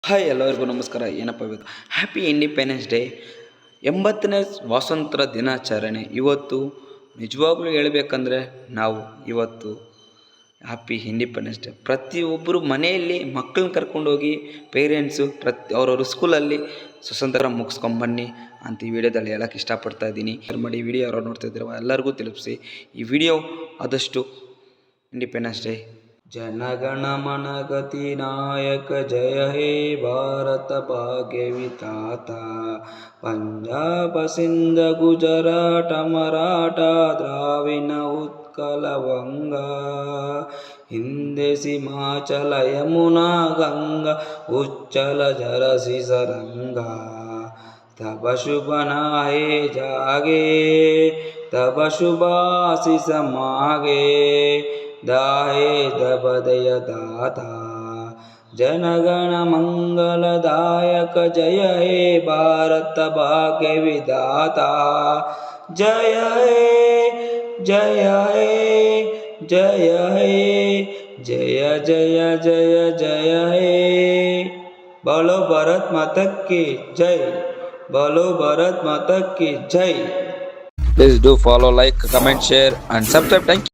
Hi ಎಲ್ಲರಿಗೂ ನಮಸ್ಕಾರ. ಏನಪ್ಪ ಇವತ್ತು ಹ್ಯಾಪಿ ಇಂಡಿಪೆಂಡೆನ್ಸ್ ಡೇ, 80ನೇ ಸ್ವಾತಂತ್ರ್ಯ ದಿನಾಚರಣೆ. ಇವತ್ತು ನಿಜವಾಗ್ಲೂ ಹೇಳಬೇಕಂದ್ರೆ ನಾವು ಇವತ್ತು ಹ್ಯಾಪಿ ಇಂಡಿಪೆಂಡೆನ್ಸ್ ಡೇ ಪ್ರತಿಯೊಬ್ಬರು ಮನೆಯಲ್ಲಿ ಮಕ್ಕಳನ್ನ ಕರ್ಕೊಂಡೋಗಿ ಪೇರೆಂಟ್ಸು ಅವ್ರವ್ರ ಸ್ಕೂಲಲ್ಲಿ ಸ್ವತಂತ್ರ ಮುಗಿಸ್ಕೊಂಬನ್ನಿ ಅಂತ ಈ ವಿಡಿಯೋದಲ್ಲಿ ಹೇಳೋಕ್ಕೆ ಇಷ್ಟಪಡ್ತಾ ಇದ್ದೀನಿ. ಮಾಡಿ ಈ ವಿಡಿಯೋ ಯಾರು ನೋಡ್ತಾ ಇದ್ದೀರೋ ಎಲ್ಲರಿಗೂ ತಿಳಿಸಿ ಈ ವಿಡಿಯೋ ಆದಷ್ಟು ಇಂಡಿಪೆಂಡೆನ್ಸ್ ಡೇ. ಜನಗಣ ಮನ ಗತಿ ನಾಯಕ ಜಯ ಹೇ ಭಾರತ ಭಾಗ್ಯ ವಿಧಾತ. ಪಂಜಾಬ ಸಿಂಧ ಗುಜರಾಟ ಮರಾಠ ದ್ರಾವಿಣ ಉತ್ಕಲ ವಂಗ. ಹಿಂದೆ ಹಿಮಾಚಲ ಯಮುನಾ ಗಂಗಾ ಉಚ್ಚಲ ಜರಸಿ ಸರಂಗ. तब शुभ नाहे जागे तब शुभाशिष मागे. दाहे दबदय दाता जनगण मंगलदायक जय हे भारत भाग्य विधाता. जय हे जय हे जय हे जय जय जय जय हे. बोलो भारत माता की जय. बोलो भारत माता की जय. Please do follow, like, comment, share and subscribe. Thank you.